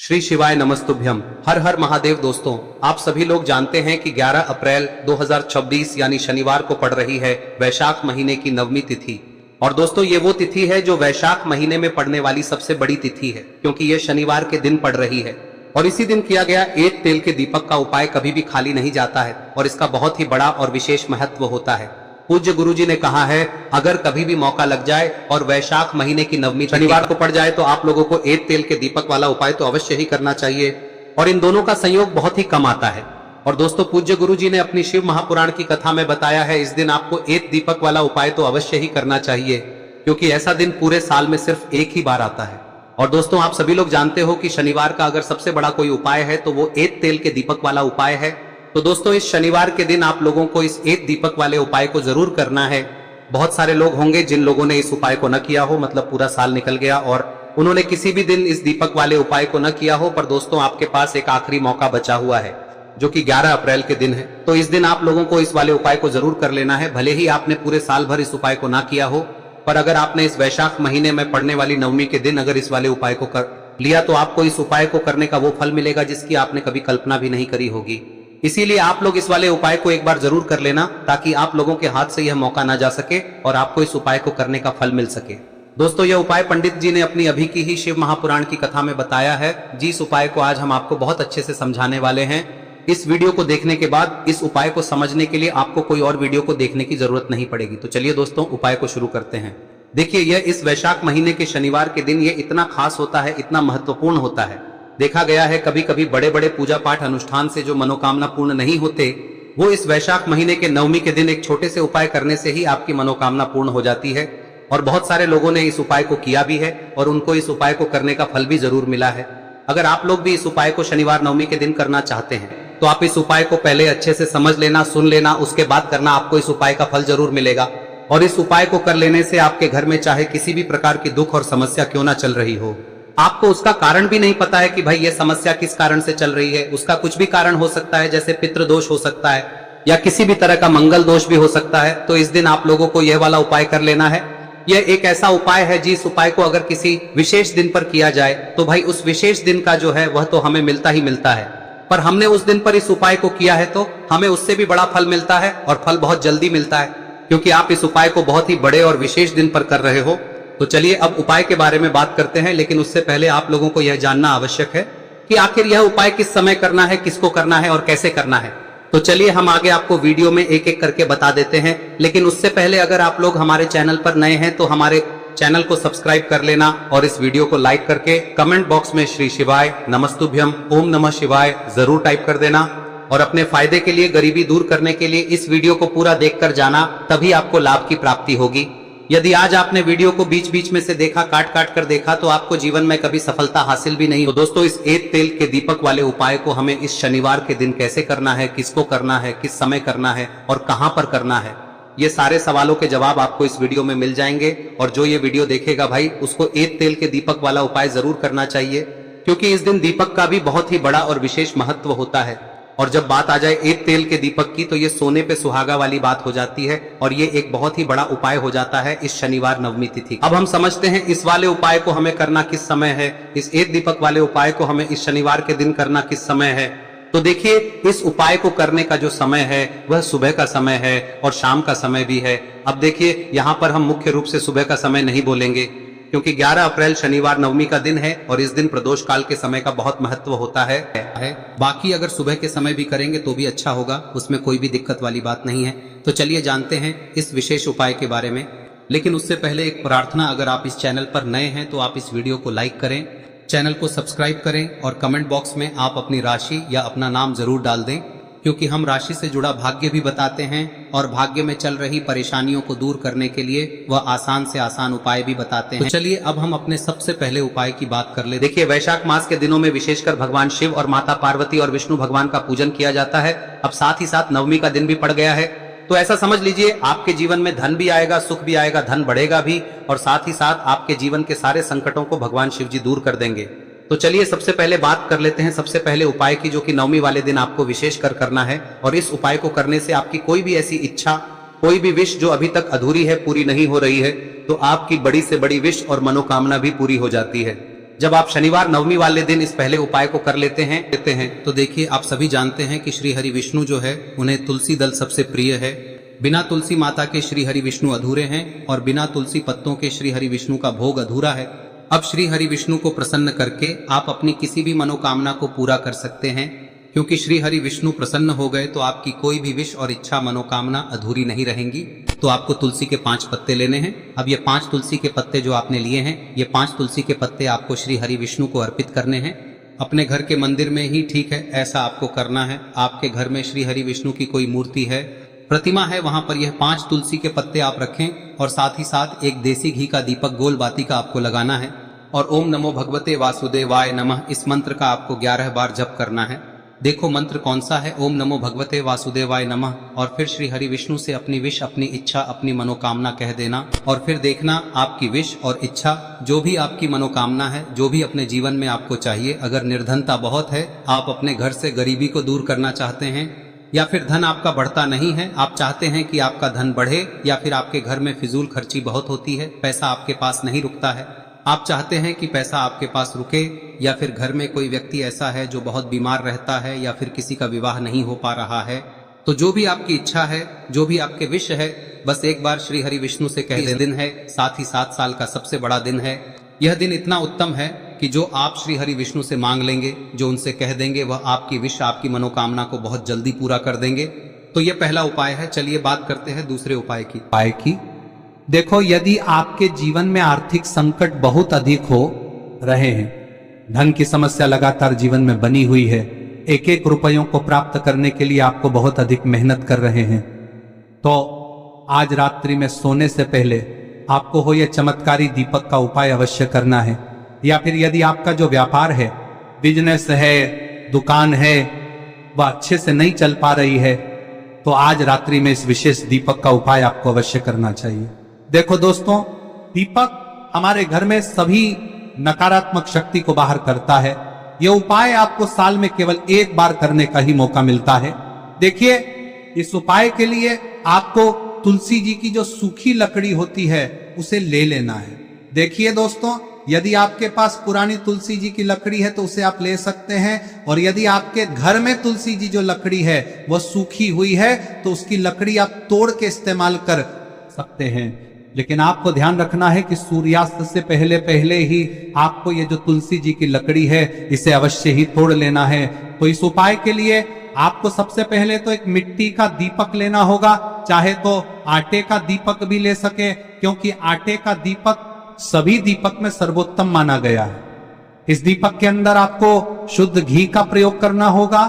श्री शिवाय नमस्तुभ्यम। हर हर महादेव। दोस्तों, आप सभी लोग जानते हैं कि 11 अप्रैल 2026 यानी शनिवार को पड़ रही है वैशाख महीने की नवमी तिथि। और दोस्तों, ये वो तिथि है जो वैशाख महीने में पड़ने वाली सबसे बड़ी तिथि है, क्योंकि ये शनिवार के दिन पड़ रही है। और इसी दिन किया गया एक तेल के दीपक का उपाय कभी भी खाली नहीं जाता है और इसका बहुत ही बड़ा और विशेष महत्व होता है। पूज्य गुरुजी ने कहा है, अगर कभी भी मौका लग जाए और वैशाख महीने की नवमी शनिवार को पड़ जाए तो आप लोगों को एक तेल के दीपक वाला उपाय तो अवश्य ही करना चाहिए। और इन दोनों का संयोग बहुत ही कम आता है। और दोस्तों, पूज्य गुरुजी ने अपनी शिव महापुराण की कथा में बताया है, इस दिन आपको एक दीपक वाला उपाय तो अवश्य ही करना चाहिए, क्योंकि ऐसा दिन पूरे साल में सिर्फ एक ही बार आता है। और दोस्तों, आप सभी लोग जानते हो कि शनिवार का अगर सबसे बड़ा कोई उपाय है तो वो एक तेल के दीपक वाला उपाय है। तो दोस्तों, इस शनिवार के दिन आप लोगों को इस एक दीपक वाले उपाय को जरूर करना है। बहुत सारे लोग होंगे जिन लोगों ने इस उपाय को न किया हो, मतलब पूरा साल निकल गया और उन्होंने किसी भी दिन इस दीपक वाले उपाय को न किया हो, पर दोस्तों आपके पास एक आखिरी मौका बचा हुआ है जो कि 11 अप्रैल के दिन है। तो इस दिन आप लोगों को इस वाले उपाय को जरूर कर लेना है। भले ही आपने पूरे साल भर इस उपाय को ना किया हो, पर अगर आपने इस वैशाख महीने में पड़ने वाली नवमी के दिन अगर इस वाले उपाय को कर लिया तो आपको इस उपाय को करने का वो फल मिलेगा जिसकी आपने कभी कल्पना भी नहीं करी होगी। इसीलिए आप लोग इस वाले उपाय को एक बार जरूर कर लेना, ताकि आप लोगों के हाथ से यह मौका ना जा सके और आपको इस उपाय को करने का फल मिल सके। दोस्तों, यह उपाय पंडित जी ने अपनी अभी की ही शिव महापुराण की कथा में बताया है। जिस उपाय को आज हम आपको बहुत अच्छे से समझाने वाले हैं। इस वीडियो को देखने के बाद इस उपाय को समझने के लिए आपको कोई और वीडियो को देखने की जरूरत नहीं पड़ेगी। तो चलिए दोस्तों, उपाय को शुरू करते हैं। देखिए, यह इस वैशाख महीने के शनिवार के दिन ये इतना खास होता है, इतना महत्वपूर्ण होता है। देखा गया है कभी कभी बड़े बड़े पूजा पाठ अनुष्ठान से जो मनोकामना पूर्ण नहीं होते, वो इस वैशाख महीने के नवमी के दिन एक छोटे से उपाय करने से ही आपकी मनोकामना पूर्ण हो जाती है। और बहुत सारे लोगों ने इस उपाय को किया भी है और उनको इस उपाय को करने का फल भी जरूर मिला है। अगर आप लोग भी इस उपाय को शनिवार नवमी के दिन करना चाहते हैं तो आप इस उपाय को पहले अच्छे से समझ लेना, सुन लेना, उसके बाद करना। आपको इस उपाय का फल जरूर मिलेगा। और इस उपाय को कर लेने से आपके घर में चाहे किसी भी प्रकार की दुख और समस्या क्यों ना चल रही हो, आपको उसका कारण भी नहीं पता है कि भाई ये समस्या किस कारण से चल रही है, उसका कुछ भी कारण हो सकता है, जैसे पितृदोष हो सकता है या किसी भी तरह का मंगल दोष भी हो सकता है। तो इस दिन आप लोगों को यह वाला उपाय कर लेना है। यह एक ऐसा उपाय है जिस उपाय को अगर किसी विशेष दिन पर किया जाए तो भाई उस विशेष दिन का जो है वह तो हमें मिलता ही मिलता है, पर हमने उस दिन पर इस उपाय को किया है तो हमें उससे भी बड़ा फल मिलता है और फल बहुत जल्दी मिलता है, क्योंकि आप इस उपाय को बहुत ही बड़े और विशेष दिन पर कर रहे हो। तो चलिए अब उपाय के बारे में बात करते हैं, लेकिन उससे पहले आप लोगों को यह जानना आवश्यक है कि आखिर यह उपाय किस समय करना है, किसको करना है और कैसे करना है। तो चलिए हम आगे आपको वीडियो में एक एक करके बता देते हैं। लेकिन उससे पहले अगर आप लोग हमारे चैनल पर नए हैं तो हमारे चैनल को सब्सक्राइब कर लेना और इस वीडियो को लाइक करके कमेंट बॉक्स में श्री शिवाय नमस्तुभ्यम ओम नमः शिवाय जरूर टाइप कर देना। और अपने फायदे के लिए, गरीबी दूर करने के लिए इस वीडियो को पूरा देखकर जाना, तभी आपको लाभ की प्राप्ति होगी। यदि आज आपने वीडियो को बीच बीच में से देखा, काट काट कर देखा, तो आपको जीवन में कभी सफलता हासिल भी नहीं हो। दोस्तों, इस एक तेल के दीपक वाले उपाय को हमें इस शनिवार के दिन कैसे करना है, किसको करना है, किस समय करना है और कहां पर करना है, ये सारे सवालों के जवाब आपको इस वीडियो में मिल जाएंगे। और जो ये वीडियो देखेगा भाई, उसको एक तेल के दीपक वाला उपाय जरूर करना चाहिए, क्योंकि इस दिन दीपक का भी बहुत ही बड़ा और विशेष महत्व होता है। और जब बात आ जाए एक तेल के दीपक की, तो ये सोने पे सुहागा वाली बात हो जाती है और ये एक बहुत ही बड़ा उपाय हो जाता है इस शनिवार नवमी तिथि। अब हम समझते हैं इस वाले उपाय को हमें करना किस समय है, इस एक दीपक वाले उपाय को हमें इस शनिवार के दिन करना किस समय है। तो देखिए, इस उपाय को करने का जो समय है वह सुबह का समय है और शाम का समय भी है। अब देखिए, यहाँ पर हम मुख्य रूप से सुबह का समय नहीं बोलेंगे, क्योंकि 11 अप्रैल शनिवार नवमी का दिन है और इस दिन प्रदोष काल के समय का बहुत महत्व होता है। बाकी अगर सुबह के समय भी करेंगे तो भी अच्छा होगा, उसमें कोई भी दिक्कत वाली बात नहीं है। तो चलिए जानते हैं इस विशेष उपाय के बारे में। लेकिन उससे पहले एक प्रार्थना, अगर आप इस चैनल पर नए हैं तो आप इस वीडियो को लाइक करें, चैनल को सब्सक्राइब करें और कमेंट बॉक्स में आप अपनी राशि या अपना नाम जरूर डाल दें, क्योंकि हम राशि से जुड़ा भाग्य भी बताते हैं और भाग्य में चल रही परेशानियों को दूर करने के लिए वह आसान से आसान उपाय भी बताते हैं। तो चलिए अब हम अपने सबसे पहले उपाय की बात कर ले। देखिए, वैशाख मास के दिनों में विशेषकर भगवान शिव और माता पार्वती और विष्णु भगवान का पूजन किया जाता है। अब साथ ही साथ नवमी का दिन भी पड़ गया है, तो ऐसा समझ लीजिए आपके जीवन में धन भी आएगा, सुख भी आएगा, धन बढ़ेगा भी, और साथ ही साथ आपके जीवन के सारे संकटों को भगवान शिव जी दूर कर देंगे। तो चलिए सबसे पहले बात कर लेते हैं सबसे पहले उपाय की, जो कि नवमी वाले दिन आपको विशेष कर करना है। और इस उपाय को करने से आपकी कोई भी ऐसी इच्छा, कोई भी विश जो अभी तक अधूरी है, पूरी नहीं हो रही है, तो आपकी बड़ी से बड़ी विश और मनोकामना भी पूरी हो जाती है। जब आप शनिवार नवमी वाले दिन इस पहले उपाय को कर लेते हैं तो देखिए, आप सभी जानते हैं कि श्री हरि विष्णु जो है उन्हें तुलसी दल सबसे प्रिय है। बिना तुलसी माता के श्री हरि विष्णु अधूरे हैं और बिना तुलसी पत्तों के श्री हरि विष्णु का भोग अधूरा है। अब श्री हरि विष्णु को प्रसन्न करके आप अपनी किसी भी मनोकामना को पूरा कर सकते हैं, क्योंकि श्री हरि विष्णु प्रसन्न हो गए तो आपकी कोई भी विश और इच्छा मनोकामना अधूरी नहीं रहेंगी। तो आपको तुलसी के 5 पत्ते लेने हैं। अब ये 5 तुलसी के पत्ते जो आपने लिए हैं, ये 5 तुलसी के पत्ते आपको श्री हरि विष्णु को अर्पित करने हैं। अपने घर के मंदिर में ही ठीक है, ऐसा आपको करना है। आपके घर में श्री हरि विष्णु की कोई मूर्ति है, प्रतिमा है, वहां पर यह 5 तुलसी के पत्ते आप रखें और साथ ही साथ एक देसी घी का दीपक गोल बाती का आपको लगाना है और ओम नमो भगवते वासुदेवाय नमः इस मंत्र का आपको 11 बार जप करना है। देखो मंत्र कौन सा है, ओम नमो भगवते वासुदेवाय नमः, और फिर श्री हरि विष्णु से अपनी विश, अपनी इच्छा, अपनी मनोकामना कह देना और फिर देखना आपकी विश और इच्छा, जो भी आपकी मनोकामना है, जो भी अपने जीवन में आपको चाहिए। अगर निर्धनता बहुत है, आप अपने घर से गरीबी को दूर करना चाहते हैं, या फिर धन आपका बढ़ता नहीं है, आप चाहते हैं कि आपका धन बढ़े, या फिर आपके घर में फिजूल खर्ची बहुत होती है, पैसा आपके पास नहीं रुकता है, आप चाहते हैं कि पैसा आपके पास रुके, या फिर घर में कोई व्यक्ति ऐसा है जो बहुत बीमार रहता है, या फिर किसी का विवाह नहीं हो पा रहा है, तो जो भी आपकी इच्छा है, जो भी आपके विश है, बस एक बार श्री हरि विष्णु से कह दें। दिन है, साथ ही 7 साल का सबसे बड़ा दिन है। यह दिन इतना उत्तम है कि जो आप श्री हरि विष्णु से मांग लेंगे, जो उनसे कह देंगे, वह आपकी विश, आपकी मनोकामना को बहुत जल्दी पूरा कर देंगे। तो यह पहला उपाय है। चलिए बात करते हैं दूसरे उपाय की। देखो, यदि आपके जीवन में आर्थिक संकट बहुत अधिक हो रहे हैं, धन की समस्या लगातार जीवन में बनी हुई है, एक एक रुपयों को प्राप्त करने के लिए आपको बहुत अधिक मेहनत कर रहे हैं, तो आज रात्रि में सोने से पहले आपको हो यह चमत्कारी दीपक का उपाय अवश्य करना है। या फिर यदि आपका जो व्यापार है, बिजनेस है, दुकान है, वह अच्छे से नहीं चल पा रही है, तो आज रात्रि में इस विशेष दीपक का उपाय आपको अवश्य करना चाहिए। देखो दोस्तों, दीपक हमारे घर में सभी नकारात्मक शक्ति को बाहर करता है। यह उपाय आपको साल में केवल 1 बार करने का ही मौका मिलता है। देखिए, इस उपाय के लिए आपको तुलसी जी की जो सूखी लकड़ी होती है उसे ले लेना है। देखिए दोस्तों, यदि आपके पास पुरानी तुलसी जी की लकड़ी है तो उसे आप ले सकते हैं, और यदि आपके घर में तुलसी जी जो लकड़ी है वह सूखी हुई है तो उसकी लकड़ी आप तोड़ के इस्तेमाल कर सकते हैं। लेकिन आपको ध्यान रखना है कि सूर्यास्त से पहले पहले ही आपको ये जो तुलसी जी की लकड़ी है इसे अवश्य ही तोड़ लेना है। तो इस उपाय के लिए आपको सबसे पहले तो एक मिट्टी का दीपक लेना होगा, चाहे तो आटे का दीपक भी ले सके, क्योंकि आटे का दीपक सभी दीपक में सर्वोत्तम माना गया है। इस दीपक के अंदर आपको शुद्ध घी का प्रयोग करना होगा,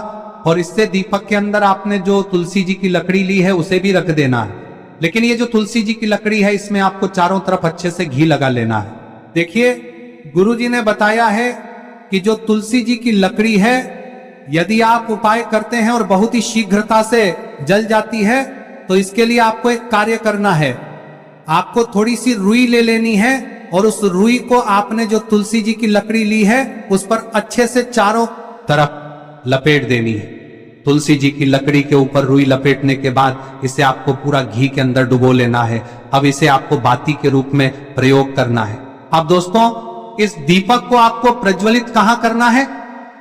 और इससे दीपक के अंदर आपने जो तुलसी जी की लकड़ी ली है उसे भी रख देना है। लेकिन ये जो तुलसी जी की लकड़ी है, इसमें आपको चारों तरफ अच्छे से घी लगा लेना है। देखिए, गुरुजी ने बताया है कि जो तुलसी जी की लकड़ी है, यदि आप उपाय करते हैं और बहुत ही शीघ्रता से जल जाती है, तो इसके लिए आपको एक कार्य करना है। आपको थोड़ी सी रुई ले लेनी है और उस रुई को आपने जो तुलसी जी की लकड़ी ली है उस पर अच्छे से चारों तरफ लपेट देनी है। तुलसी जी की लकड़ी के ऊपर रुई लपेटने के बाद इसे आपको पूरा घी के अंदर डुबो लेना है। अब इसे आपको बाती के रूप में प्रयोग करना है। अब दोस्तों, इस दीपक को आपको प्रज्वलित कहां करना है?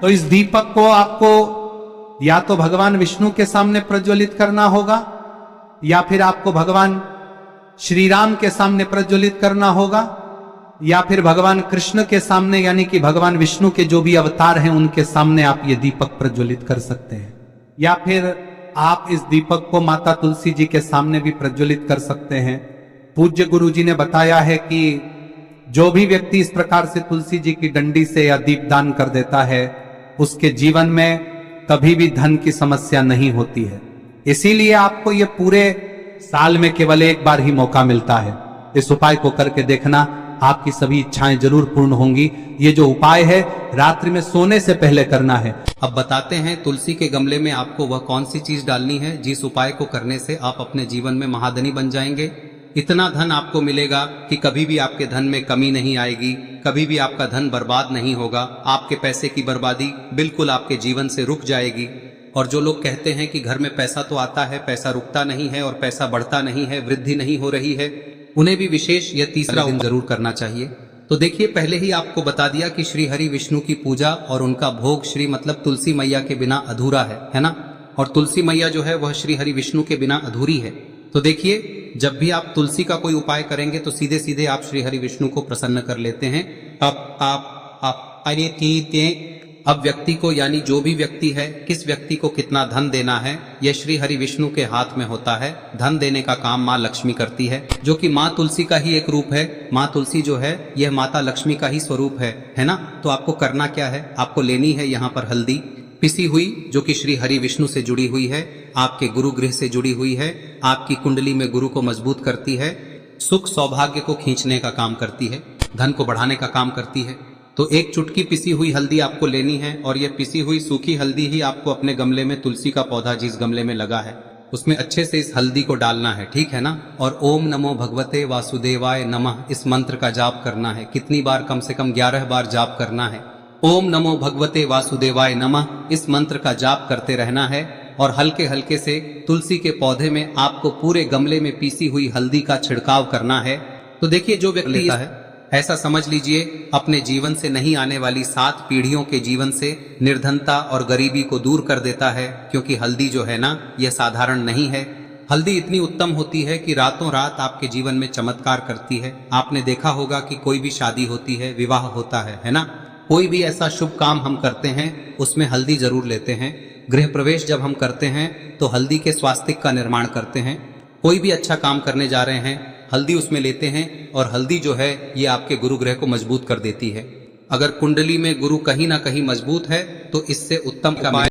तो इस दीपक को आपको या तो भगवान विष्णु के सामने प्रज्वलित करना होगा, या फिर आपको भगवान श्री राम के सामने प्रज्वलित करना होगा, या फिर भगवान कृष्ण के सामने, यानी कि भगवान विष्णु के जो भी अवतार हैं उनके सामने आप ये दीपक प्रज्वलित कर सकते हैं। या फिर आप इस दीपक को माता तुलसी जी के सामने भी प्रज्वलित कर सकते हैं। पूज्य गुरु जी ने बताया है कि जो भी व्यक्ति इस प्रकार से तुलसी जी की डंडी से या दीपदान कर देता है, उसके जीवन में कभी भी धन की समस्या नहीं होती है। इसीलिए आपको ये पूरे साल में केवल 1 बार ही मौका मिलता है। इस उपाय को करके देखना, आपकी सभी इच्छाएं जरूर पूर्ण होंगी। ये जो उपाय है रात्रि में सोने से पहले करना है। अब बताते हैं तुलसी के गमले में आपको वह कौन सी चीज डालनी है जिस उपाय को करने से आप अपने जीवन में महाधनी बन जाएंगे। इतना धन आपको मिलेगा कि कभी भी आपके धन में कमी नहीं आएगी, कभी भी आपका धन बर्बाद नहीं होगा। आपके पैसे की बर्बादी बिल्कुल आपके जीवन से रुक जाएगी। और जो लोग कहते हैं कि घर में पैसा तो आता है, पैसा रुकता नहीं है और पैसा बढ़ता नहीं है, वृद्धि नहीं हो रही है, उन्हें भी विशेष यह तीसरा दिन जरूर करना चाहिए। तो देखिए, पहले ही आपको बता दिया कि श्री हरि विष्णु की पूजा और उनका भोग श्री मतलब तुलसी मैया के बिना अधूरा है ना। और तुलसी मैया जो है वह श्री हरि विष्णु के बिना अधूरी है। तो देखिए, जब भी आप तुलसी का कोई उपाय करेंगे तो सीधे सीधे आप श्री हरि विष्णु को प्रसन्न कर लेते हैं। अब व्यक्ति को, यानी जो भी व्यक्ति है, किस व्यक्ति को कितना धन देना है, यह श्री हरि विष्णु के हाथ में होता है। धन देने का काम माँ लक्ष्मी करती है, जो कि माँ तुलसी का ही एक रूप है। माँ तुलसी जो है यह माता लक्ष्मी का ही स्वरूप है ना। तो आपको करना क्या है, आपको लेनी है यहाँ पर हल्दी पिसी हुई, जो कि श्री हरि विष्णु से जुड़ी हुई है, आपके गुरु गृह से जुड़ी हुई है, आपकी कुंडली में गुरु को मजबूत करती है, सुख सौभाग्य को खींचने का काम करती है, धन को बढ़ाने का काम करती है। तो एक चुटकी पिसी हुई हल्दी आपको लेनी है, और यह पिसी हुई सूखी हल्दी ही आपको अपने गमले में, तुलसी का पौधा जिस गमले में लगा है उसमें अच्छे से इस हल्दी को डालना है, ठीक है ना। और ओम नमो भगवते वासुदेवाय नमः इस मंत्र का जाप करना है। कितनी बार? कम से कम 11 बार जाप करना है। ओम नमो भगवते वासुदेवाय नमः इस मंत्र का जाप करते रहना है, और हल्के हल्के से तुलसी के पौधे में आपको पूरे गमले में पीसी हुई हल्दी का छिड़काव करना है। तो देखिए, जो व्यक्ति लेता है, ऐसा समझ लीजिए अपने जीवन से नहीं आने वाली 7 पीढ़ियों के जीवन से निर्धनता और गरीबी को दूर कर देता है। क्योंकि हल्दी जो है ना, यह साधारण नहीं है। हल्दी इतनी उत्तम होती है कि रातों रात आपके जीवन में चमत्कार करती है। आपने देखा होगा कि कोई भी शादी होती है, विवाह होता है ना, कोई भी ऐसा शुभ काम हम करते हैं उसमें हल्दी जरूर लेते हैं। गृह प्रवेश जब हम करते हैं तो हल्दी के स्वास्तिक का निर्माण करते हैं। कोई भी अच्छा काम करने जा रहे हैं, हल्दी उसमें लेते हैं, और हल्दी जो है ये आपके गुरु ग्रह को मजबूत कर देती है। अगर कुंडली में गुरु कहीं ना कहीं मजबूत है तो इससे उत्तम उपाय